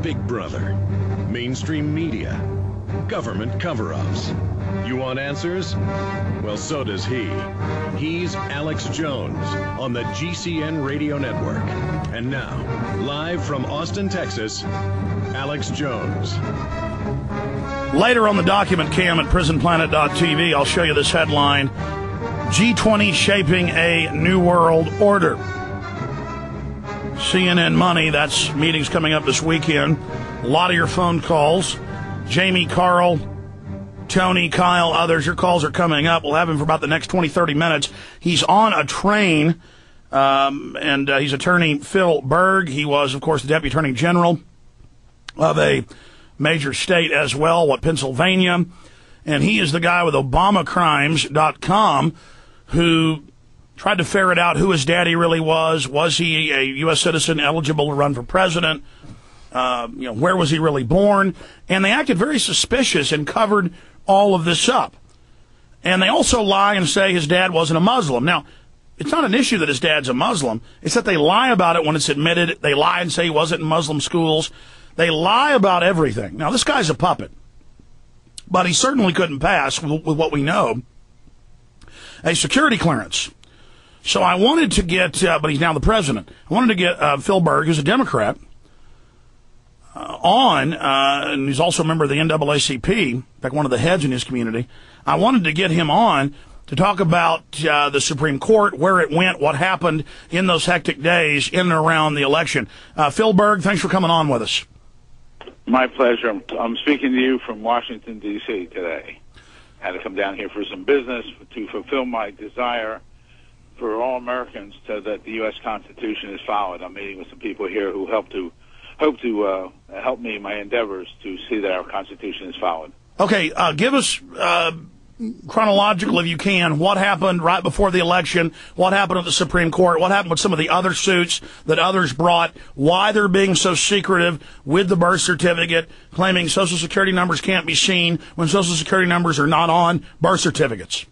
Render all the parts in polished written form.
Big Brother, mainstream media, government cover-ups. You want answers? Well, so does he. He's Alex Jones on the GCN Radio Network. And now, live from Austin, Texas, Alex Jones. Later on the document cam at prisonplanet.tv, I'll show you this headline: G20 shaping a new world order. CNN Money, that's meetings coming up this weekend. A lot of your phone calls. Jamie, Carl, Tony, Kyle, others, your calls are coming up. We'll have him for about the next 20, 30 minutes. He's on a train, and he's attorney Phil Berg. He was, of course, the Deputy Attorney General of a major state as well, Pennsylvania. And he is the guy with ObamaCrimes.com who tried to ferret out who his daddy really was. Was he a U.S. citizen eligible to run for president? Where was he really born? And they acted very suspicious and covered all of this up. And they also lie and say his dad wasn't a Muslim. Now, it's not an issue that his dad's a Muslim. It's that they lie about it when it's admitted. They lie and say he wasn't in Muslim schools. They lie about everything. Now, this guy's a puppet, but he certainly couldn't pass, with what we know, a security clearance. So I wanted to get, but he's now the president. I wanted to get Phil Berg, who's a Democrat, on, and he's also a member of the NAACP, in fact, one of the heads in his community. I wanted to get him on to talk about the Supreme Court, where it went, what happened in those hectic days in and around the election. Phil Berg, thanks for coming on with us. My pleasure. I'm speaking to you from Washington, D.C. today. I had to come down here for some business to fulfill my desire for all Americans so that the U.S. Constitution is followed. I'm meeting with some people here who hope to help me in my endeavors to see that our Constitution is followed. Okay, give us chronological, if you can, what happened right before the election, what happened at the Supreme Court, what happened with some of the other suits that others brought, why they're being so secretive with the birth certificate, claiming Social Security numbers can't be seen when Social Security numbers are not on birth certificates.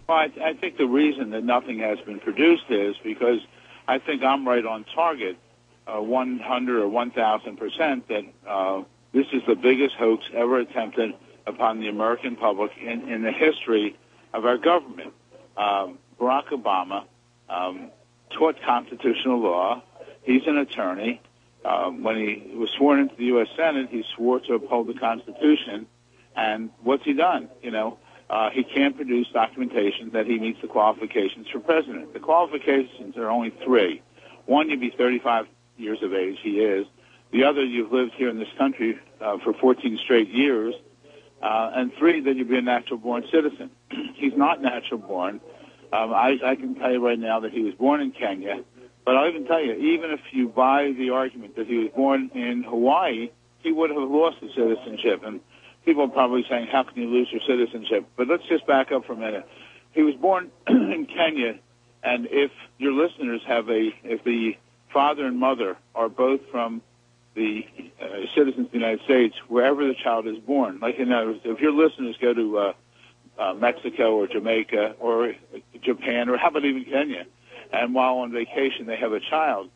Well, I think the reason that nothing has been produced is because I think I'm right on target, 100 or 1,000%, that this is the biggest hoax ever attempted upon the American public in the history of our government. Barack Obama taught constitutional law. He's an attorney. When he was sworn into the U.S. Senate, he swore to uphold the Constitution. And what's he done? He can't produce documentation that he meets the qualifications for president. The qualifications are only three. One, you'd be 35 years of age. He is. The other, you've lived here in this country for 14 straight years. And three, that you'd be a natural-born citizen. He's not natural-born. I can tell you right now that he was born in Kenya. But I'll even tell you, even if you buy the argument that he was born in Hawaii, he would have lost his citizenship. And people are probably saying, how can you lose your citizenship? But let's just back up for a minute. He was born in Kenya, and if your listeners if the father and mother are both from the citizens of the United States, wherever the child is born, like in other words, if your listeners go to Mexico or Jamaica or Japan, or how about even Kenya, and while on vacation they have a child,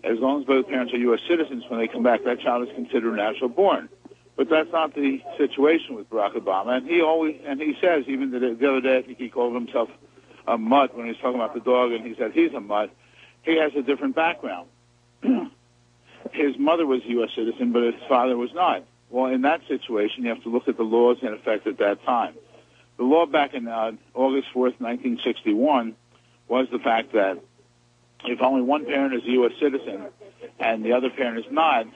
as long as both parents are U.S. citizens, when they come back, that child is considered natural born. But that's not the situation with Barack Obama. And he says, even the other day, I think he called himself a mutt when he was talking about the dog, and he said he's a mutt. He has a different background. His mother was a U.S. citizen, but his father was not. Well, in that situation, you have to look at the laws in effect at that time. The law back in August 4th, 1961, was the fact that if only one parent is a U.S. citizen and the other parent is not,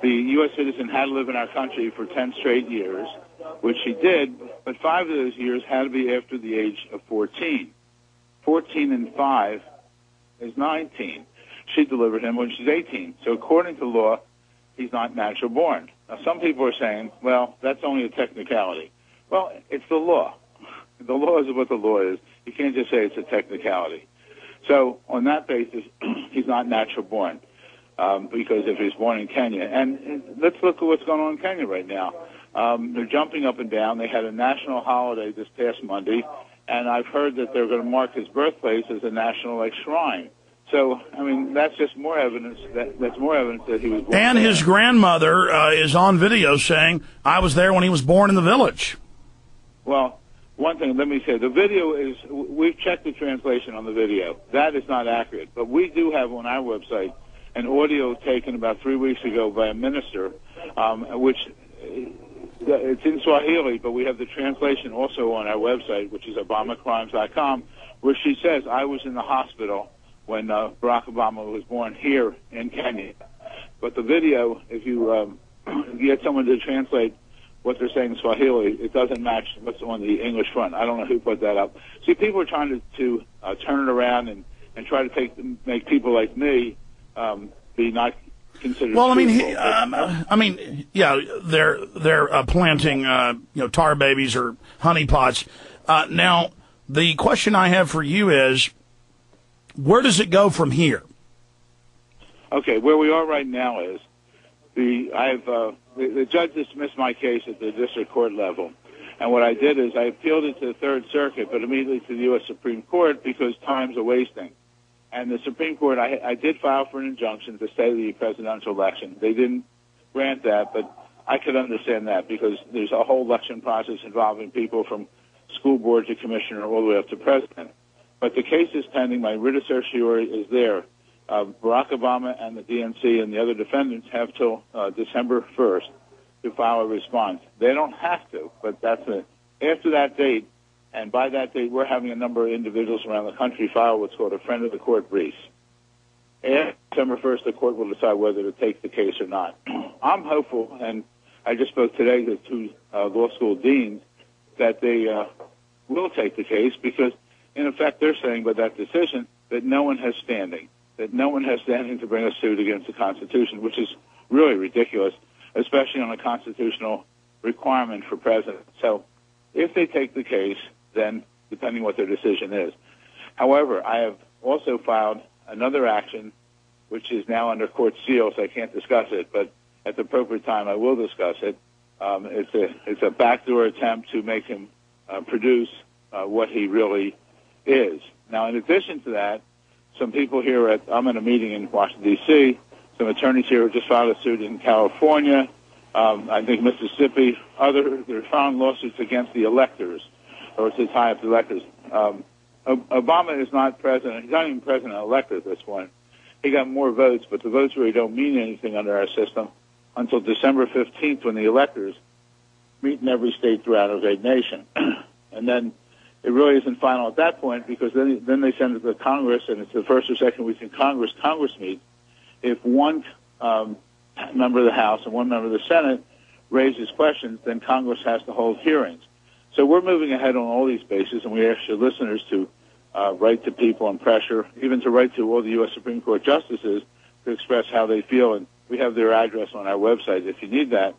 the U.S. citizen had to live in our country for 10 straight years, which she did, but 5 of those years had to be after the age of 14. 14 and 5 is 19. She delivered him when she's 18. So according to law, he's not natural born. Now, some people are saying, well, that's only a technicality. Well, it's the law. The law is what the law is. You can't just say it's a technicality. So on that basis, he's not natural born. Because if he's born in Kenya. And let's look at what's going on in Kenya right now. They're jumping up and down. They had a national holiday this past Monday, and I've heard that they're going to mark his birthplace as a national shrine. So, I mean, that's just more evidence that's more evidence that he was born. And his grandmother is on video saying, I was there when he was born in the village. Well, one thing, let me say, the video is, we've checked the translation on the video. That is not accurate. But we do have on our website an audio taken about 3 weeks ago by a minister, which it's in Swahili, but we have the translation also on our website, which is obamacrimes.com, where she says, I was in the hospital when Barack Obama was born here in Kenya. But the video, if you get someone to translate what they're saying in Swahili, it doesn't match what's on the English front. I don't know who put that up. See, people are trying to turn it around and try to make people like me be not considered. Well, yeah, they're planting tar babies or honeypots. Now, the question I have for you is, where does it go from here? Okay, where we are right now is the judge dismissed my case at the district court level, and what I did is I appealed it to the Third Circuit, but immediately to the U.S. Supreme Court because time's a wasting. And the Supreme Court, I did file for an injunction to stay the presidential election. They didn't grant that, but I could understand that because there's a whole election process involving people from school board to commissioner all the way up to president. But the case is pending. My writ of certiorari is there. Barack Obama and the DNC and the other defendants have till December 1st to file a response. They don't have to, but that's it. After that date, and by that date, we're having a number of individuals around the country file what's called a friend of the court brief. After December 1st, the court will decide whether to take the case or not. I'm hopeful, and I just spoke today to two law school deans, that they will take the case because, in effect, they're saying by that decision that no one has standing, to bring a suit against the Constitution, which is really ridiculous, especially on a constitutional requirement for president. So if they take the case, then depending what their decision is. However, I have also filed another action, which is now under court seal, so I can't discuss it, but at the appropriate time I will discuss it. It's a backdoor attempt to make him produce what he really is. Now, in addition to that, some people here I'm in a meeting in Washington, D.C., some attorneys here have just filed a suit in California, I think Mississippi, they're filing lawsuits against the electors, or to tie up the electors. Obama is not president. He's not even president-elect at this point. He got more votes, but the votes really don't mean anything under our system until December 15th when the electors meet in every state throughout our great nation. And then it really isn't final at that point because then they send it to Congress, and it's the first or second week in Congress. Congress meets. If one member of the House and one member of the Senate raises questions, then Congress has to hold hearings. So we're moving ahead on all these bases, and we ask your listeners to write to people and pressure, even to write to all the U.S. Supreme Court justices to express how they feel. And we have their address on our website if you need that,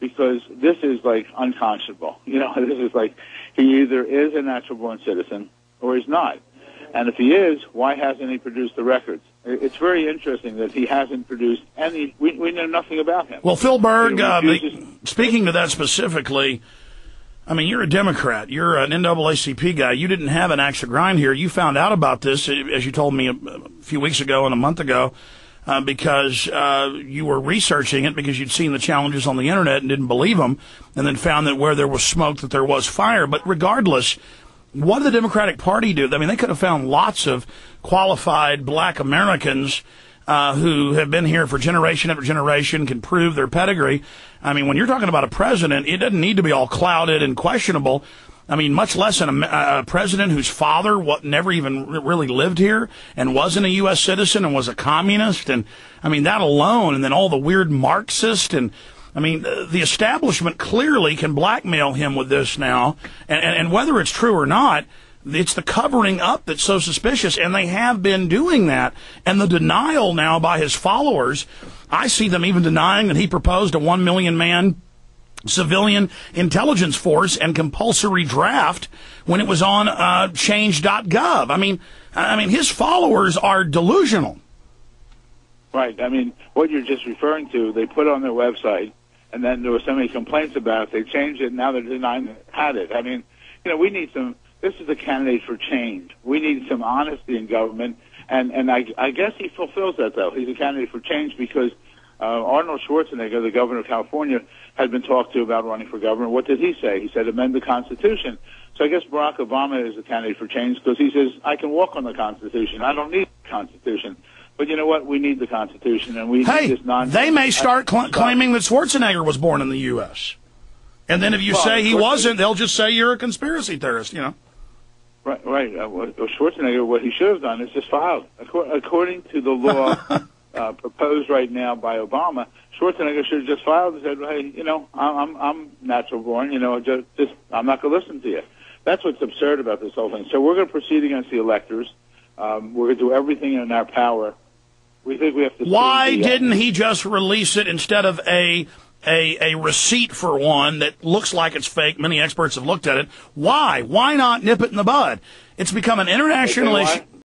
because this is like unconscionable. This is like he either is a natural-born citizen or he's not. And if he is, why hasn't he produced the records? It's very interesting that he hasn't produced any. We know nothing about him. Well, Phil Berg, speaking to that specifically, I mean, you're a Democrat. You're an NAACP guy. You didn't have an axe to grind here. You found out about this, as you told me a few weeks ago and a month ago, because you were researching it because you'd seen the challenges on the Internet and didn't believe them, and then found that where there was smoke, that there was fire. But regardless, what did the Democratic Party do? I mean, they could have found lots of qualified black Americans who have been here for generation after generation, can prove their pedigree. I mean, when you're talking about a president, it doesn't need to be all clouded and questionable. I mean, much less a president whose father never even really lived here and wasn't a U.S. citizen and was a communist. And, I mean, that alone, and then all the weird Marxist and, I mean, the establishment clearly can blackmail him with this now. And whether it's true or not, it's the covering up that's so suspicious, and they have been doing that. And the denial now by his followers, I see them even denying that he proposed a 1 million man civilian intelligence force and compulsory draft when it was on change.gov. I mean, his followers are delusional. Right. I mean, what you're just referring to, they put on their website, and then there were so many complaints about it. They changed it, and now they're denying they had it. I mean, we need some this is a candidate for change. We need some honesty in government, and I guess he fulfills that, though. He's a candidate for change because Arnold Schwarzenegger, the governor of California, had been talked to about running for governor. What did he say? He said amend the Constitution. So I guess Barack Obama is a candidate for change because he says, I can walk on the Constitution. I don't need the Constitution. But you know what? We need the Constitution, and we need this nonsense. They may start claiming that Schwarzenegger was born in the U.S. And then if you say he wasn't, they'll just say you're a conspiracy theorist, you know. Right. Schwarzenegger, what he should have done is just filed. According to the law proposed right now by Obama, Schwarzenegger should have just filed and said, hey, you know, I'm natural born, you know, just I'm not going to listen to you. That's what's absurd about this whole thing. So we're going to proceed against the electors. We're going to do everything in our power. We think we have to. Why didn't he just release it instead of a receipt for one that looks like it's fake? Many experts have looked at it. Why? Why not nip it in the bud? It's become an international issue.